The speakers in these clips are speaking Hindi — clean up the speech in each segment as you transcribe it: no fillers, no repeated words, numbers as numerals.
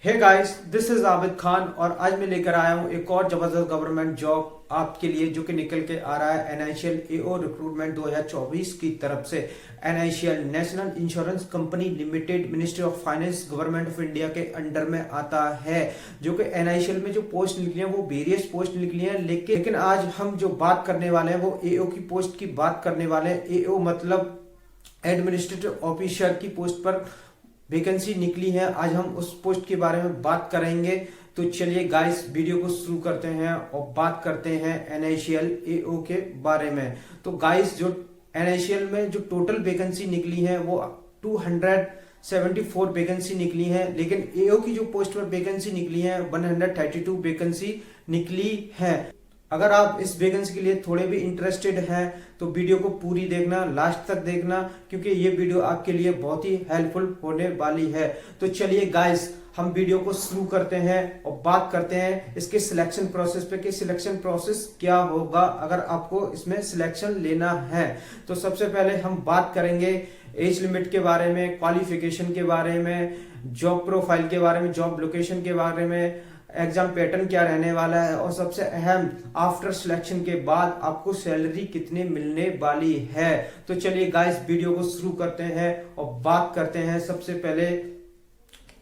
Hey guys, this is Abid Khan और आज मैं लेकर आया हूँ एक और जबरदस्त गवर्नमेंट जॉब आपके लिए जो कि निकल के आ रहा है एनआईसीएल एओ रिक्रूटमेंट 2024 की तरफ से। NICL national insurance company limited ministry of finance government of India के अंडर में आता है। जो कि एनआईसीएल में जो पोस्ट निकली है वो वेरियस पोस्ट निकली है, लेकिन आज हम जो बात करने वाले हैं वो एओ की पोस्ट की बात करने वाले हैं। एओ मतलब एडमिनिस्ट्रेटिव ऑफिसर की पोस्ट पर वैकेंसी निकली है। आज हम उस पोस्ट के बारे में बात करेंगे। तो चलिए गाइस, वीडियो को शुरू करते हैं और बात करते हैं एनआईसीएल एओ के बारे में। तो गाइस, जो एनआईसीएल में जो टोटल वैकेंसी निकली है वो 274 वैकेंसी निकली है, लेकिन एओ की जो पोस्ट पर वैकेंसी निकली है 132 वैकेंसी निकली है। अगर आप इस वैकेंसी के लिए थोड़े भी इंटरेस्टेड हैं तो वीडियो को पूरी देखना, लास्ट तक देखना, क्योंकि ये वीडियो आपके लिए बहुत ही हेल्पफुल होने वाली है। तो चलिए गाइस, हम वीडियो को शुरू करते हैं और बात करते हैं इसके सिलेक्शन प्रोसेस पे कि सिलेक्शन प्रोसेस क्या होगा अगर आपको इसमें सिलेक्शन लेना है। तो सबसे पहले हम बात करेंगे एज लिमिट के बारे में, क्वालिफिकेशन के बारे में, जॉब प्रोफाइल के बारे में, जॉब लोकेशन के बारे में, एग्जाम पैटर्न क्या रहने वाला है और सबसे अहम आफ्टर सिलेक्शन के बाद आपको सैलरी कितनी मिलने वाली है। तो चलिए गाइस, वीडियो को शुरू करते हैं और बात करते हैं। सबसे पहले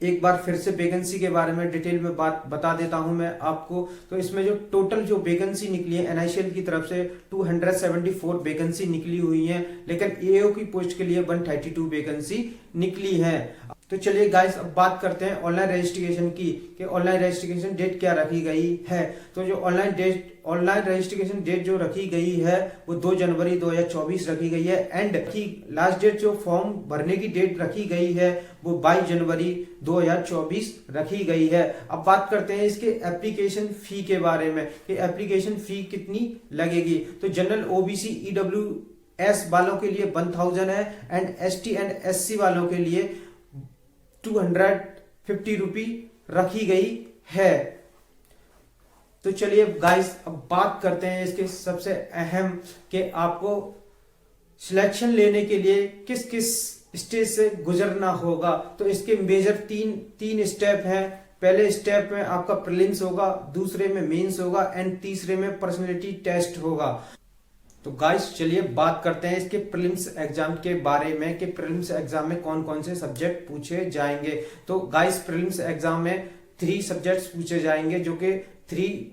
एक बार फिर से वैकेंसी के बारे में डिटेल में बात बता देता हूं मैं आपको। तो इसमें जो टोटल जो वैकेंसी निकली है एनआईसीएल की तरफ से 274 वैकेंसी निकली हुई है, लेकिन एओ की पोस्ट के लिए 132 वैकेंसी निकली है। तो चलिए गाइस, अब बात करते हैं ऑनलाइन रजिस्ट्रेशन की कि ऑनलाइन रजिस्ट्रेशन डेट क्या रखी गई है। तो जो ऑनलाइन रजिस्ट्रेशन डेट जो रखी गई है वो 2 जनवरी 2024 रखी गई है। एंड की लास्ट डेट जो फॉर्म भरने की डेट रखी गई है वो 22 जनवरी 2024 रखी गई है। अब बात करते हैं इसके एप्लीकेशन फी के बारे में कि एप्लीकेशन फी कितनी लगेगी। तो जनरल ओबीसी ईडब्ल्यूएस वालों के लिए 1000 है एंड एसटी एंड एससी वालों के लिए 250 रुपी रखी गई है। तो चलिए गाइस, अब बात करते हैं इसके सबसे अहम कि आपको सिलेक्शन लेने के लिए किस किस स्टेज से गुजरना होगा। तो इसके मेजर तीन स्टेप हैं। पहले स्टेप में आपका प्रीलिम्स होगा, दूसरे में मेंस होगा एंड तीसरे में पर्सनैलिटी टेस्ट होगा। तो गाइस चलिए बात करते हैं इसके प्रीलिम्स एग्जाम के बारे में कि प्रीलिम्स एग्जाम में कौन कौन से सब्जेक्ट पूछे जाएंगे। तो गाइस, प्रीलिम्स एग्जाम में 3 सब्जेक्ट्स पूछे जाएंगे जो कि 3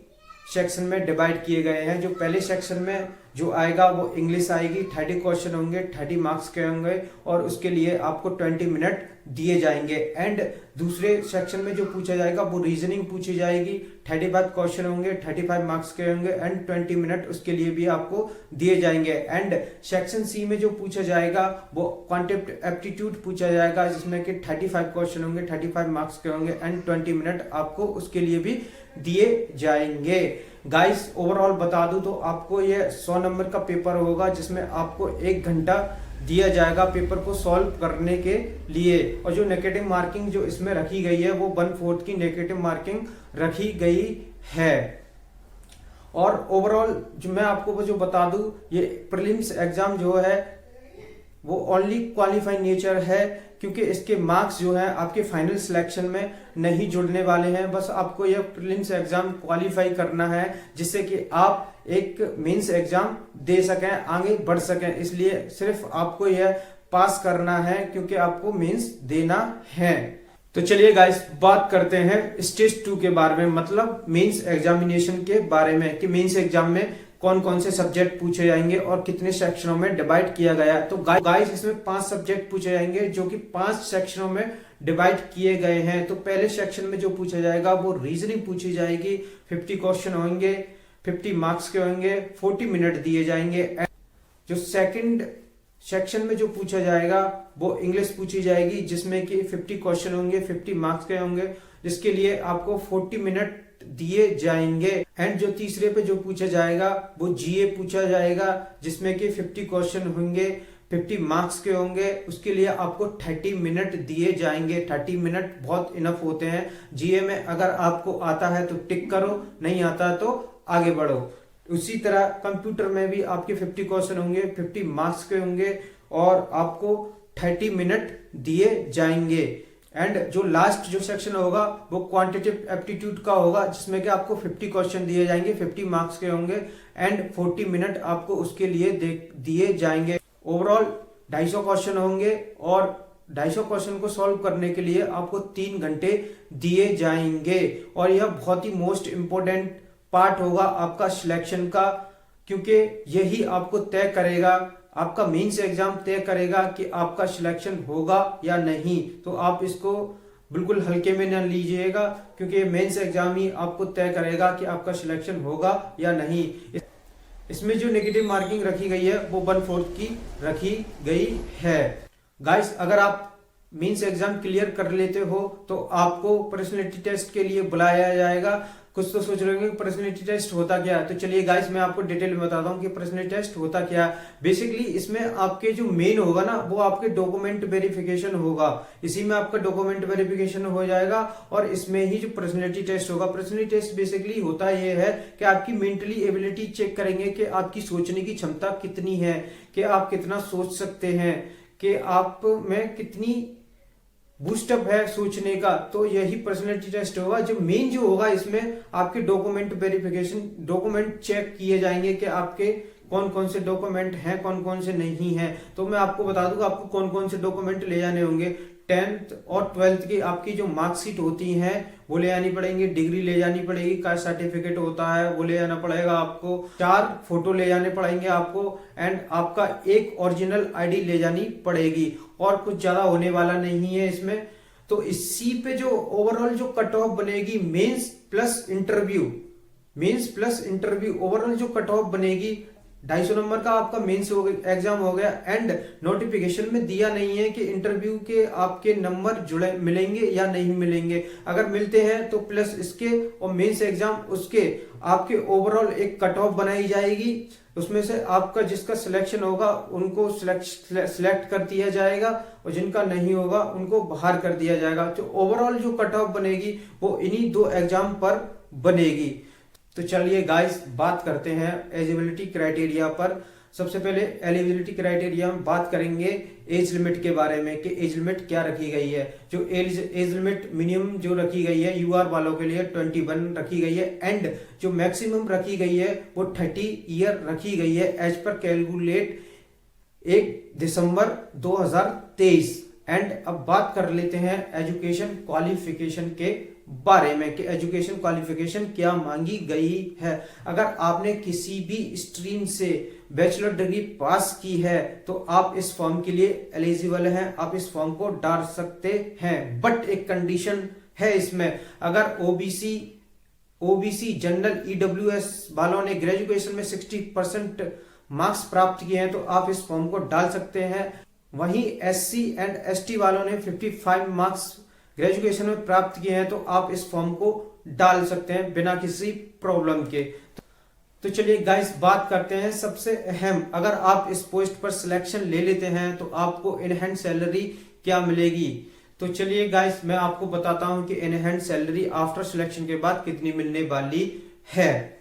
सेक्शन में डिवाइड किए गए हैं। जो पहले सेक्शन में जो आएगा वो इंग्लिश आएगी, 30 क्वेश्चन होंगे, 30 मार्क्स के होंगे और उसके लिए आपको 20 मिनट दिए जाएंगे। एंड दूसरे सेक्शन में जो पूछा जाएगा वो रीजनिंग पूछी जाएगी, 35 क्वेश्चन होंगे, 35 मार्क्स के होंगे एंड 20 मिनट उसके लिए भी आपको दिए जाएंगे। एंड सेक्शन सी में जो पूछा जाएगा वो क्वांटिटेटिव एप्टीट्यूड पूछा जाएगा, जिसमें कि 35 क्वेश्चन होंगे, 35 मार्क्स के होंगे एंड 20 मिनट आपको उसके लिए भी दिए जाएंगे। गाइस, ओवरऑल बता दूं तो आपको ये 100 नंबर का पेपर होगा, जिसमें आपको 1 घंटा दिया जाएगा पेपर को सॉल्व करने के लिए। और जो नेगेटिव मार्किंग जो इसमें रखी गई है वो 1/4 की नेगेटिव मार्किंग रखी गई है। और ओवरऑल जो मैं आपको जो बता दूं, ये प्रीलिम्स एग्जाम जो है वो ओनली क्वालिफाइंग नेचर है, क्योंकि इसके मार्क्स जो है आपके फाइनल सिलेक्शन में नहीं जुड़ने वाले हैं। बस आपको यह प्रीलिम्स एग्जाम क्वालिफाई करना है, जिससे कि आप एक मेंस एग्जाम दे सकें, आगे बढ़ सकें। इसलिए सिर्फ आपको यह पास करना है, क्योंकि आपको मेंस देना है। तो चलिए गाइस, बात करते हैं स्टेज 2 के बारे में, मतलब मेंस एग्जामिनेशन के बारे में कि मेंस एग्जाम में कौन कौन से सब्जेक्ट पूछे जाएंगे और कितने सेक्शनों में डिवाइड किया गया है। तो गाइस, इसमें 5 सब्जेक्ट पूछे जाएंगे जो कि 5 सेक्शनों में डिवाइड किए गए हैं। तो पहले सेक्शन में जो पूछा जाएगा वो रीजनिंग पूछी जाएगी, 50 क्वेश्चन होंगे, 50 मार्क्स के होंगे, 40 मिनट दिए जाएंगे। जो सेकंड सेक्शन में जो पूछा जाएगा वो इंग्लिश पूछी जाएगी, जिसमें कि 50 क्वेश्चन होंगे, 50 मार्क्स के होंगे, जिसके लिए आपको 40 मिनट दिए जाएंगे। एंड जो तीसरे पे जो पूछा जाएगा वो जीए पूछा जाएगा, जिसमें कि 50 क्वेश्चन होंगे, 50 मार्क्स के होंगे, उसके लिए आपको 30 मिनट दिए जाएंगे। 30 मिनट बहुत इनफ होते हैं। जीए में अगर आपको आता है तो टिक करो, नहीं आता तो आगे बढ़ो। उसी तरह कंप्यूटर में भी आपके 50 क्वेश्चन होंगे, 50 मार्क्स के होंगे और आपको 30 मिनट दिए जाएंगे। एंड जो लास्ट जो सेक्शन होगा वो क्वांटिटेटिव एप्टीट्यूड का होगा, जिसमें कि आपको 50 क्वेश्चन दिए जाएंगे, 50 मार्क्स के होंगे एंड 40 मिनट आपको उसके लिए दिए जाएंगे। ओवरऑल 250 क्वेश्चन होंगे और 250 क्वेश्चन को सॉल्व करने के लिए आपको 3 घंटे दिए जाएंगे। और यह बहुत ही मोस्ट इंपोर्टेंट पार्ट होगा आपका सिलेक्शन का, क्योंकि यही आपको तय करेगा, आपका मेंस एग्जाम तय करेगा कि आपका सिलेक्शन होगा या नहीं। तो आप इसको बिल्कुल हल्के में न लीजिएगा, क्योंकि मेंस एग्जाम ही आपको तय करेगा कि आपका सिलेक्शन होगा या नहीं। इसमें जो नेगेटिव मार्किंग रखी गई है वो 1/4 की रखी गई है। गाइस, अगर आप मेंस एग्जाम क्लियर कर लेते हो तो आपको पर्सनैलिटी टेस्ट के लिए बुलाया जाएगा। कुछ तो सोच रहे होंगे पर्सनैलिटी टेस्ट होता क्या है, तो चलिए गाइस मैं आपको डिटेल में बताता हूँ कि पर्सनैलिटी टेस्ट होता क्या है। बेसिकली इसमें आपके जो मेन होगा ना वो आपके डॉक्यूमेंट वेरिफिकेशन होगा, इसी में आपका डॉक्यूमेंट वेरिफिकेशन हो जाएगा और इसमें ही जो पर्सनैलिटी टेस्ट होगा। पर्सनैलिटी टेस्ट बेसिकली होता ये है कि आपकी मेंटली एबिलिटी चेक करेंगे कि आपकी सोचने की क्षमता कितनी है, कि आप कितना सोच सकते हैं, कि आप में कितनी बूस्टअप है सोचने का। तो यही पर्सनैलिटी टेस्ट होगा। जो मेन जो होगा इसमें आपके डॉक्यूमेंट वेरिफिकेशन, डॉक्यूमेंट चेक किए जाएंगे कि आपके कौन कौन से डॉक्यूमेंट हैं, कौन कौन से नहीं हैं। तो मैं आपको बता दूंगा आपको कौन कौन से डॉक्यूमेंट ले जाने होंगे। 10th और 12th की आपकी जो मार्कशीट होती हैं वो ले आनी पड़ेंगी, डिग्री ले जानी पड़ेगी, कास्ट सर्टिफिकेट होता है वो ले जाना पड़ेगा आपको, 4 फोटो ले जाने पड़ेंगे आपको एंड आपका एक ओरिजिनल आईडी ले जानी पड़ेगी। और कुछ ज्यादा होने वाला नहीं है इसमें। तो इसी पे जो ओवरऑल जो कट ऑफ बनेगी mains plus interview, mains plus interview overall जो कट ऑफ बनेगी 250 नंबर का आपका मेंस एग्जाम हो गया। एंड नोटिफिकेशन में दिया नहीं है कि इंटरव्यू के आपके नंबर जुड़े मिलेंगे या नहीं मिलेंगे। अगर मिलते हैं तो प्लस इसके और मेंस एग्जाम उसके आपके ओवरऑल एक कट ऑफ बनाई जाएगी। उसमें से आपका जिसका सिलेक्शन होगा उनको सिलेक्ट कर दिया जाएगा और जिनका नहीं होगा उनको बाहर कर दिया जाएगा। तो ओवरऑल जो कट ऑफ बनेगी वो इन्हीं 2 एग्जाम पर बनेगी। तो चलिए गाइस बात करते हैं एलिजिबिलिटी क्राइटेरिया पर। सबसे पहले एलिजिबिलिटी क्राइटेरिया में बात करेंगे एज लिमिट के बारे में कि एज लिमिट क्या रखी गई है। जो एज लिमिट मिनिमम जो रखी गई है यूआर वालों के लिए 21 रखी गई है एंड जो मैक्सिमम रखी गई है वो 30 ईयर रखी गई है as per calculate 1 December 2023। And अब बात कर लेते हैं एजुकेशन क्वालिफिकेशन के बारे में कि एजुकेशन क्वालिफिकेशन क्या मांगी गई है। अगर आपने किसी भी स्ट्रीम से बैचलर डिग्री पास की है तो आप इस फॉर्म के लिए एलिजिबल हैं, आप इस फॉर्म को डाल सकते हैं। बट एक कंडीशन है इसमें, अगर ओबीसी जनरल ईडब्ल्यूएस वालों ने ग्रेजुएशन में 60% मार्क्स प्राप्त किए हैं तो आप इस फॉर्म को डाल सकते हैं। वहीं एससी एंड एसटी वालों ने 55 मार्क्स ग्रेजुएशन में प्राप्त किए हैं तो आप इस फॉर्म को डाल सकते हैं बिना किसी प्रॉब्लम के। तो चलिए गाइस बात करते हैं सबसे अहम, अगर आप इस पोस्ट पर सिलेक्शन ले लेते हैं तो आपको इन हैंड सैलरी क्या मिलेगी। तो चलिए गाइस मैं आपको बताता हूं कि in hand salary after selection के बाद कितनी मिलने वाली है।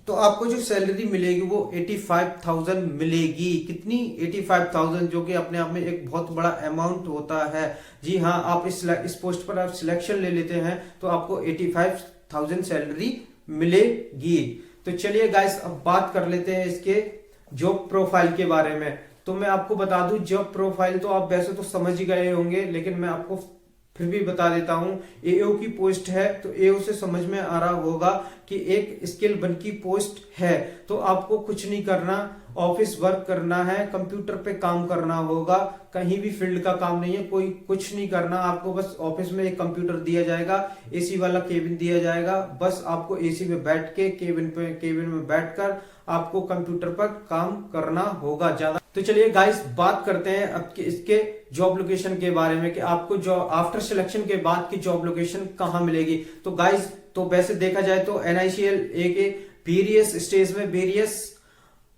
तो आपको जो सैलरी मिलेगी वो 85,000 मिलेगी। कितनी? 85,000, जो कि अपने आप में एक बहुत बड़ा अमाउंट होता है। जी हाँ, आप इस पोस्ट पर आप सिलेक्शन ले लेते हैं तो आपको 85,000 सैलरी मिलेगी। तो चलिए गाइस अब बात कर लेते हैं इसके जॉब प्रोफाइल के बारे में। तो मैं आपको बता दूं जॉब प्रोफाइल तो आप वैसे तो समझ ही गए होंगे, लेकिन मैं आपको फिर भी बता देता हूं। एओ की पोस्ट है तो एओ से समझ में आ रहा होगा कि एक स्किल 1 की पोस्ट है। तो आपको कुछ नहीं करना, ऑफिस वर्क करना है, कंप्यूटर पे काम करना होगा, कहीं भी फील्ड का काम नहीं है, कोई कुछ नहीं करना। आपको बस ऑफिस में एक कंप्यूटर दिया जाएगा, एसी वाला केबिन दिया जाएगा, बस आपको एसी में बैठ के केबिन में बैठकर आपको कंप्यूटर पर काम करना होगा ज्यादा। तो चलिए गाइस बात करते हैं अब इसके जॉब लोकेशन के बारे में कि आपको जॉब आफ्टर सिलेक्शन के बाद की जॉब लोकेशन कहां मिलेगी। तो गाइस तो वैसे देखा जाए तो NICL के वेरियस स्टेज में वेरियस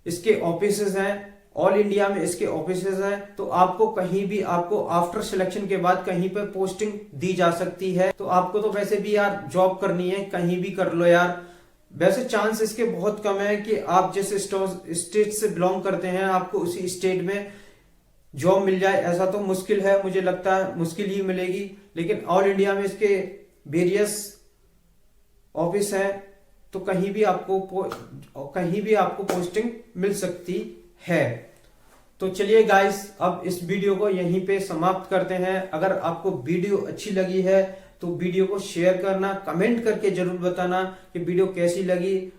इसके ऑफिसेज हैं, ऑल इंडिया में इसके ऑफिसेज हैं। तो आपको कहीं भी आपको आफ्टर सिलेक्शन के बाद कहीं पर पोस्टिंग दी जा सकती है। तो आपको तो वैसे भी यार जॉब करनी है, कहीं भी कर लो यार। वैसे चांस इसके बहुत कम है कि आप जिस स्टेट से बिलोंग करते हैं आपको उसी स्टेट में जॉब मिल जाए, ऐसा तो मुश्किल है, मुझे लगता है मुश्किल ही मिलेगी। लेकिन ऑल इंडिया में इसके वेरियस ऑफिस है, तो कहीं भी आपको पोस्टिंग मिल सकती है। तो चलिए गाइस, अब इस वीडियो को यहीं पे समाप्त करते हैं। अगर आपको वीडियो अच्छी लगी है तो वीडियो को शेयर करना, कमेंट करके जरूर बताना कि वीडियो कैसी लगी।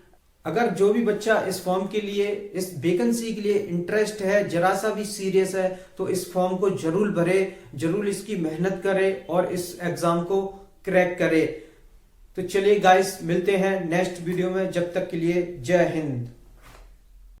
अगर जो भी बच्चा इस फॉर्म के लिए, इस वैकेंसी के लिए इंटरेस्ट है, जरा सा भी सीरियस है, तो इस फॉर्म को जरूर भरे, जरूर इसकी मेहनत करे और इस एग्जाम को क्रैक करे। तो चलिए गाइस, मिलते हैं नेक्स्ट वीडियो में। जब तक के लिए जय हिंद।